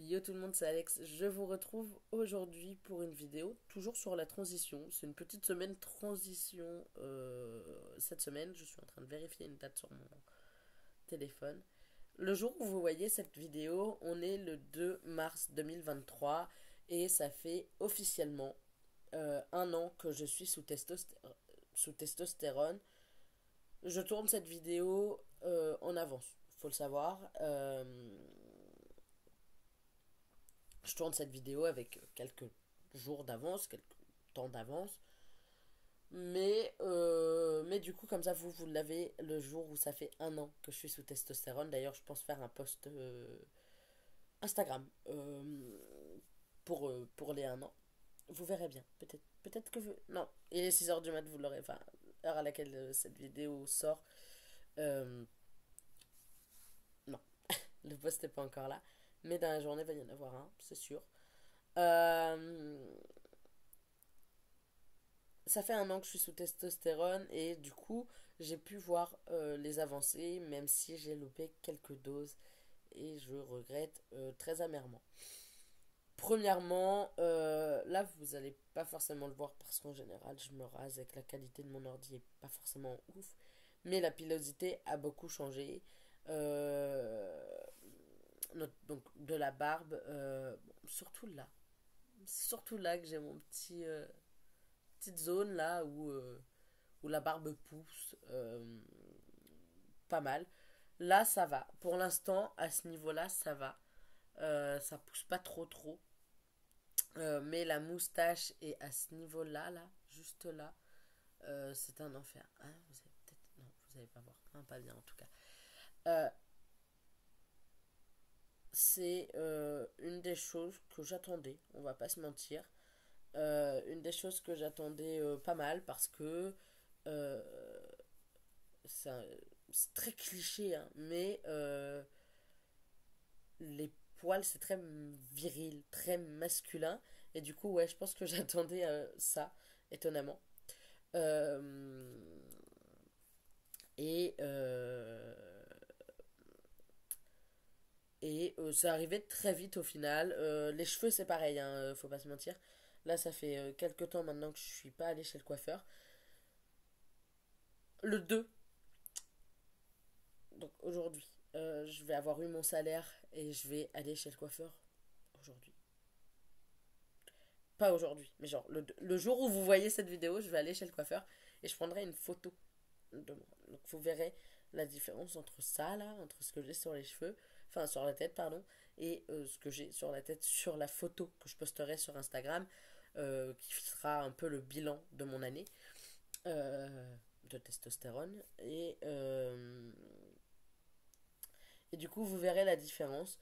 Yo tout le monde, c'est Alex. Je vous retrouve aujourd'hui pour une vidéo, toujours sur la transition. C'est une petite semaine transition. Cette semaine, je suis en train de vérifier une date sur mon téléphone. Le jour où vous voyez cette vidéo, on est le 2 mars 2023 et ça fait officiellement un an que je suis sous testostérone. Je tourne cette vidéo en avance, faut le savoir. Je tourne cette vidéo avec quelques jours d'avance, quelques temps d'avance. Mais du coup, comme ça, vous l'avez le jour où ça fait un an que je suis sous testostérone. D'ailleurs, je pense faire un post Instagram pour les un an. Vous verrez bien. Peut-être que vous... Non, il est 6 heures du mat, vous l'aurez... Enfin, heure à laquelle cette vidéo sort. Euh, non, le post n'est pas encore là. Mais dans la journée, il va y en avoir un, c'est sûr. Euh, Ça fait un an que je suis sous testostérone et du coup, j'ai pu voir les avancées, même si j'ai loupé quelques doses et je regrette très amèrement. Premièrement, là vous allez pas forcément le voir parce qu'en général je me rase et que la qualité de mon ordi est pas forcément ouf, mais la pilosité a beaucoup changé. Euh, donc de la barbe, bon, surtout là que j'ai mon petite zone là où la barbe pousse pas mal. Là, ça va. Pour l'instant, à ce niveau-là, ça va. Ça pousse pas trop. Mais la moustache est à ce niveau-là, là, juste là. C'est un enfer. Hein, vous avez peut-être... Non, vous allez pas voir. Hein, pas bien en tout cas. Euh, c'est une des choses que j'attendais. On va pas se mentir. Une des choses que j'attendais pas mal parce que euh, c'est un- c'est très cliché, hein, mais les poils, c'est très viril, très masculin. Et du coup, ouais, je pense que j'attendais ça, étonnamment. Euh, et ça arrivait très vite au final. Les cheveux, c'est pareil, hein, faut pas se mentir. Là, ça fait quelques temps maintenant que je suis pas allée chez le coiffeur. Le 2, donc aujourd'hui, je vais avoir eu mon salaire et je vais aller chez le coiffeur aujourd'hui. Pas aujourd'hui, mais genre le jour où vous voyez cette vidéo, je vais aller chez le coiffeur et je prendrai une photo de moi. Donc vous verrez la différence entre ça là, entre ce que j'ai sur les cheveux, enfin sur la tête pardon, et ce que j'ai sur la tête sur la photo que je posterai sur Instagram, qui sera un peu le bilan de mon année de testostérone. Et du coup vous verrez la différence.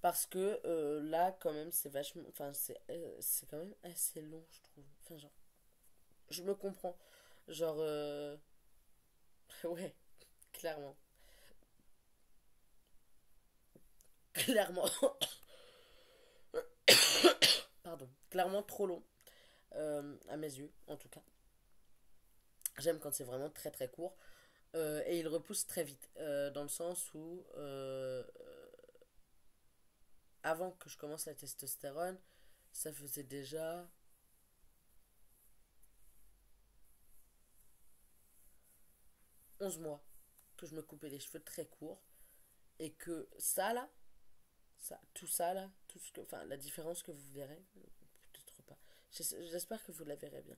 Parce que là, quand même, c'est vachement. Enfin, c'est quand même assez long, je trouve. Enfin, genre, je me comprends. Genre, ouais, clairement. Clairement. Pardon. Clairement trop long. À mes yeux, en tout cas. J'aime quand c'est vraiment très court. Et il repousse très vite. Dans le sens où, avant que je commence la testostérone, ça faisait déjà 11 mois que je me coupais les cheveux très courts. Et que ça, là, tout ça là, tout ce que, enfin la différence que vous verrez, peut-être pas. J'espère que vous la verrez bien.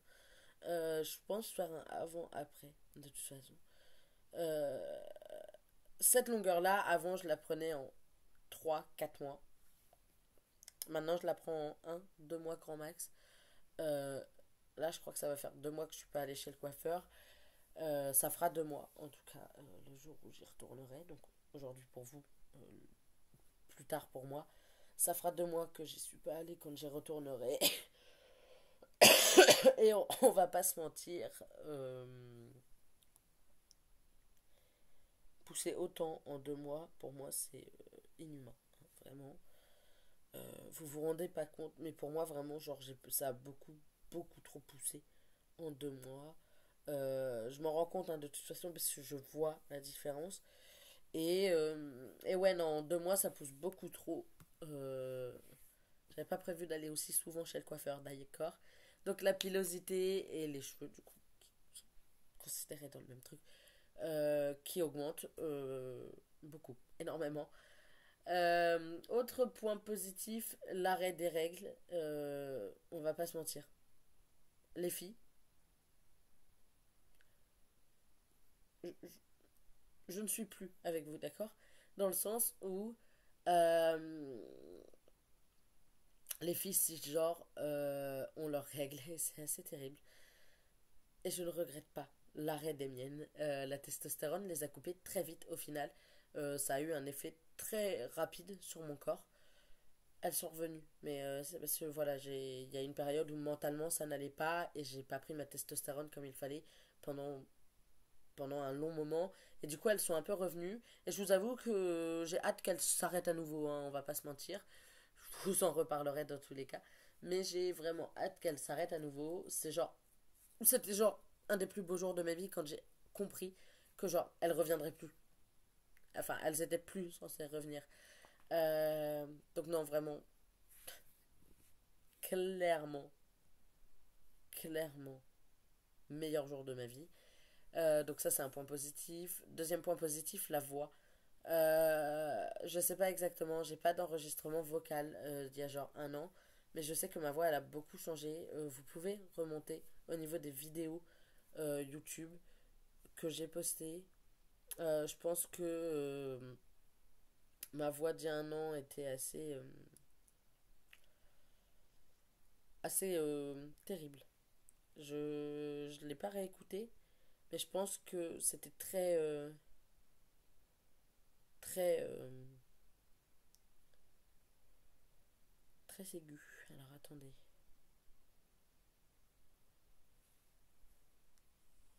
Je pense faire un avant-après de toute façon. Euh, cette longueur-là, avant je la prenais en 3 4 mois. Maintenant je la prends en 1 2 mois grand max. Euh, Là je crois que ça va faire 2 mois que je suis pas allée chez le coiffeur. Ça fera 2 mois en tout cas le jour où j'y retournerai. Donc aujourd'hui pour vous, euh, plus tard pour moi. Ça fera 2 mois que j'y suis pas allée quand j'y retournerai. Et on va pas se mentir, pousser autant en 2 mois, pour moi, c'est inhumain. Hein, vraiment. Vous vous rendez pas compte, mais pour moi, vraiment, genre, ça a beaucoup trop poussé en 2 mois. Je m'en rends compte hein, de toute façon parce que je vois la différence. Et ouais, non, en 2 mois, ça pousse beaucoup trop. j'avais pas prévu d'aller aussi souvent chez le coiffeur, d'accord. Donc la pilosité et les cheveux, du coup, qui sont considérés dans le même truc, qui augmentent beaucoup, énormément. Autre point positif, l'arrêt des règles. On va pas se mentir. Les filles, je, je ne suis plus avec vous, d'accord. Dans le sens où euh, les filles cisgenres ont leurs règles et c'est assez terrible. Et je ne regrette pas l'arrêt des miennes. La testostérone les a coupées très vite au final. Ça a eu un effet très rapide sur mon corps. Elles sont revenues. Mais c'est parce que voilà, il y a une période où mentalement ça n'allait pas et j'ai pas pris ma testostérone comme il fallait pendant, pendant un long moment. Et du coup, elles sont un peu revenues. Et je vous avoue que j'ai hâte qu'elles s'arrêtent à nouveau, hein, on va pas se mentir. Je vous en reparlerai dans tous les cas. Mais j'ai vraiment hâte qu'elles s'arrêtent à nouveau. C'était genre un des plus beaux jours de ma vie quand j'ai compris que genre elles reviendraient plus. Enfin, elles étaient plus censées revenir. Donc non, vraiment, clairement, clairement, meilleur jour de ma vie. Donc ça c'est un point positif. Deuxième point positif, la voix. Je sais pas exactement, j'ai pas d'enregistrement vocal d'il y a genre un an, mais je sais que ma voix elle a beaucoup changé. Vous pouvez remonter au niveau des vidéos YouTube que j'ai postées. Je pense que ma voix d'il y a un an était assez terrible. Je l'ai pas réécouté, mais je pense que c'était très, très aigu. Alors attendez.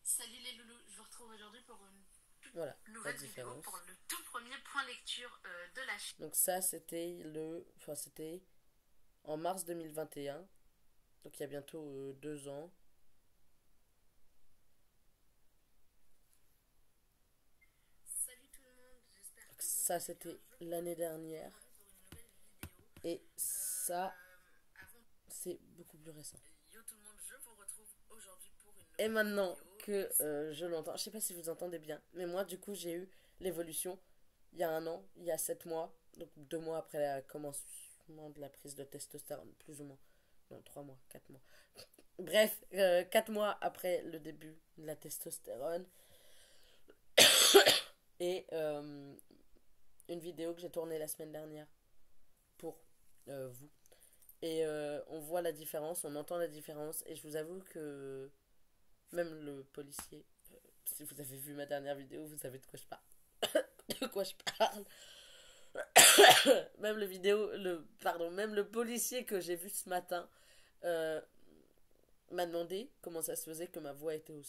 Salut les loulous, je vous retrouve aujourd'hui pour Voilà, une la nouvelle vidéo différence. pour le tout premier point lecture de la chaîne. Donc ça, c'était en mars 2021. Donc il y a bientôt 2 ans. Salut tout le monde, j'espère Donc que vous ça, allez bien. c'était Je vous l'année retrouve dernière. aujourd'hui pour une nouvelle vidéo. Et ça, Avant, c'est beaucoup plus récent. yo tout le monde, je vous retrouve aujourd'hui pour une Et nouvelle maintenant vidéo. que je l'entends, je sais pas si vous entendez bien, mais moi, du coup, j'ai eu l'évolution il y a un an, il y a 7 mois, donc 2 mois après le commencement de la prise de testostérone, plus ou moins. Non, 3 mois, 4 mois. Bref, 4 mois après le début de la testostérone. Et une vidéo que j'ai tournée la semaine dernière pour vous. Et on voit la différence, on entend la différence. Et je vous avoue que même le policier, si vous avez vu ma dernière vidéo, vous savez de quoi je parle. De quoi je parle. Même même le policier que j'ai vu ce matin euh, m'a demandé comment ça se faisait que ma voix était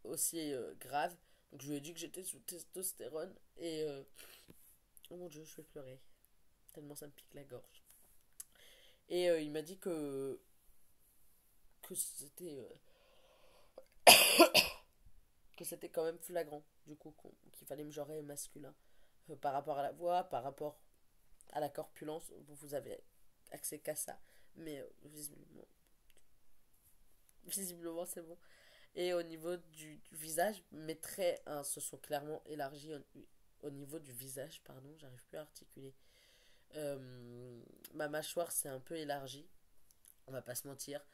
aussi grave. Donc je lui ai dit que j'étais sous testostérone et oh mon dieu, je vais pleurer tellement ça me pique la gorge. Et il m'a dit que c'était quand même flagrant du coup qu'il fallait me genrer masculin par rapport à la voix, par rapport à la corpulence. Vous avez accès qu'à ça, mais visiblement c'est bon. Et au niveau du visage, mes traits hein, se sont clairement élargis au niveau du visage, pardon, j'arrive plus à articuler. Ma mâchoire s'est un peu élargie, on va pas se mentir.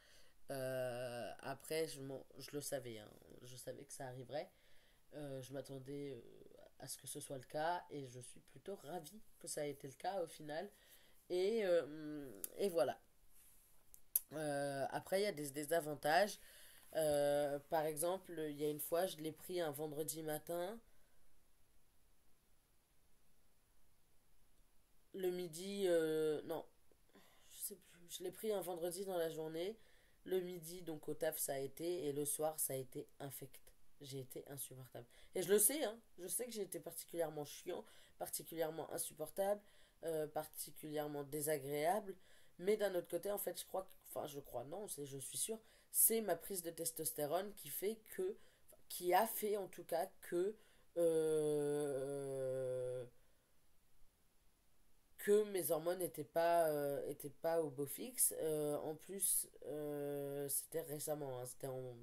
Après, je le savais, hein, je savais que ça arriverait. Je m'attendais à ce que ce soit le cas et je suis plutôt ravie que ça ait été le cas au final. Et voilà. Après, il y a des désavantages. Par exemple, il y a une fois, je l'ai pris un vendredi matin. Le midi, non, je sais plus. Je l'ai pris un vendredi dans la journée. Le midi, donc au taf, ça a été. Et le soir, ça a été infect. J'ai été insupportable. Et je le sais, hein. Je sais que j'ai été particulièrement chiant, particulièrement insupportable, particulièrement désagréable. Mais d'un autre côté, en fait, je crois, non, je suis sûre, c'est ma prise de testostérone qui a fait en tout cas que mes hormones étaient pas au beau fixe. En plus, c'était récemment, hein, c'était en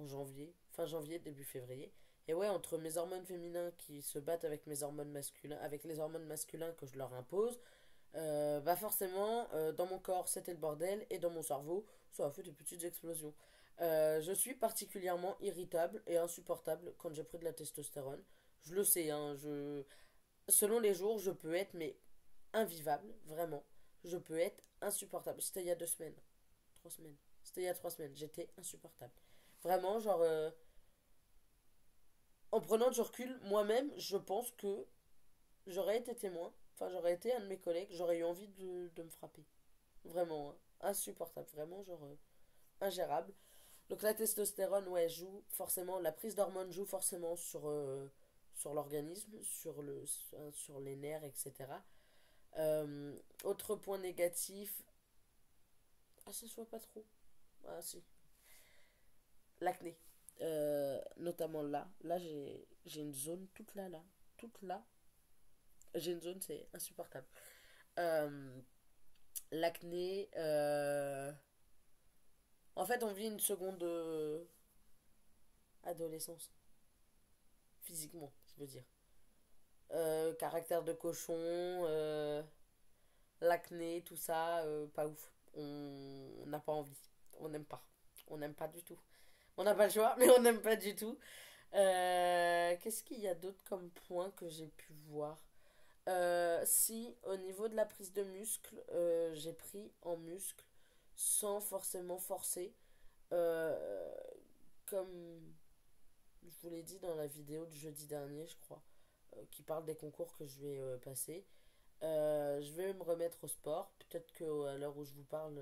janvier, fin janvier, début février. Et ouais, entre mes hormones féminins qui se battent avec mes hormones masculins, avec les hormones masculins que je leur impose, bah forcément, dans mon corps, c'était le bordel, et dans mon cerveau, ça a fait des petites explosions. Je suis particulièrement irritable et insupportable quand j'ai pris de la testostérone. Je le sais, hein, selon les jours, je peux être, mais invivable, vraiment. Je peux être insupportable. C'était il y a 2 semaines, 3 semaines. C'était il y a 3 semaines, j'étais insupportable. Vraiment, genre, en prenant du recul, moi-même, je pense que j'aurais été témoin, enfin, j'aurais été un de mes collègues, j'aurais eu envie de me frapper. Vraiment, hein. Insupportable, vraiment, genre, ingérable. Donc la testostérone, ouais, joue forcément, la prise d'hormones joue forcément sur l'organisme, sur les nerfs, etc. Autre point négatif, ah ça se voit pas trop, ah si, l'acné. Notamment là j'ai une zone toute là, j'ai une zone, c'est insupportable. Euh, L'acné, en fait on vit une seconde adolescence, physiquement, je veux dire. Caractère de cochon, l'acné, tout ça, pas ouf. On n'a pas envie. On n'aime pas. On n'aime pas du tout. On n'a pas le choix, mais on n'aime pas du tout. Qu'est-ce qu'il y a d'autre comme point que j'ai pu voir? Si, au niveau de la prise de muscle, j'ai pris en muscle sans forcément forcer. Euh, Comme je vous l'ai dit dans la vidéo de jeudi dernier, je crois, qui parle des concours que je vais passer. Je vais me remettre au sport. Peut-être que à l'heure où je vous parle,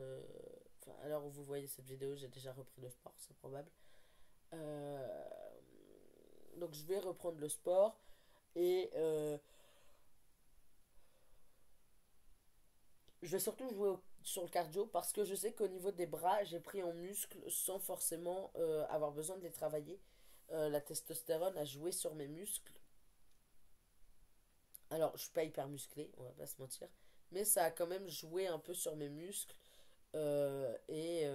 enfin à l'heure où vous voyez cette vidéo, j'ai déjà repris le sport, c'est probable. Euh, donc je vais reprendre le sport et je vais surtout jouer sur le cardio parce que je sais qu'au niveau des bras, j'ai pris en muscle sans forcément avoir besoin de les travailler. La testostérone a joué sur mes muscles. Alors, je suis pas hyper musclé, on va pas se mentir, mais ça a quand même joué un peu sur mes muscles et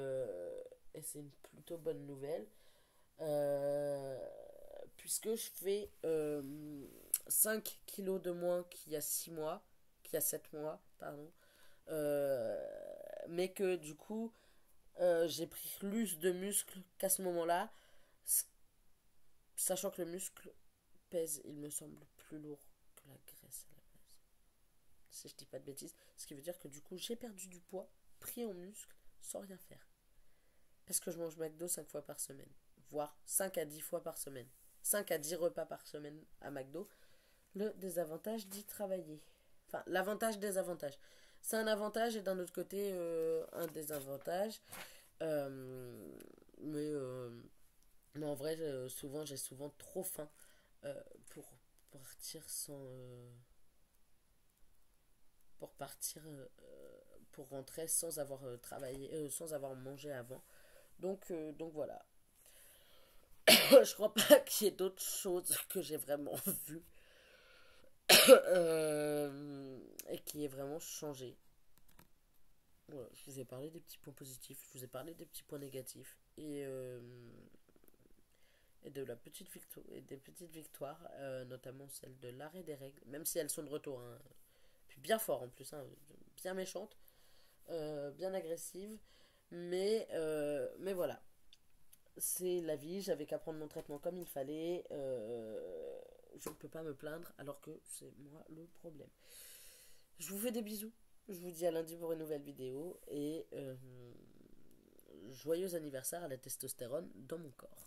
c'est une plutôt bonne nouvelle. Euh, Puisque je fais 5 kilos de moins qu'il y a 6 mois, qu'il y a 7 mois, pardon. Euh, mais que du coup, j'ai pris plus de muscles qu'à ce moment-là, sachant que le muscle pèse, il me semble, plus lourd que la graisse à la base. Si je dis pas de bêtises. Ce qui veut dire que du coup, j'ai perdu du poids, pris en muscle, sans rien faire. Parce que je mange McDo 5 fois par semaine, voire 5 à 10 fois par semaine. 5 à 10 repas par semaine à McDo. Le désavantage d'y travailler. Enfin, l'avantage, désavantage. C'est un avantage et d'un autre côté, un désavantage. Euh, mais mais en vrai, j'ai souvent trop faim euh, pour partir pour partir, pour rentrer sans avoir travaillé, sans avoir mangé avant. Donc voilà. Je crois pas qu'il y ait d'autres choses que j'ai vraiment vues et qui aient vraiment changé. Voilà, je vous ai parlé des petits points positifs, je vous ai parlé des petits points négatifs et de la petite victoire et des petites victoires, notamment celle de l'arrêt des règles, même si elles sont de retour, hein. Puis bien fort en plus, hein, bien méchante, bien agressive, mais voilà, c'est la vie, j'avais qu'à prendre mon traitement comme il fallait, je ne peux pas me plaindre alors que c'est moi le problème. Je vous fais des bisous, je vous dis à lundi pour une nouvelle vidéo et joyeux anniversaire à la testostérone dans mon corps.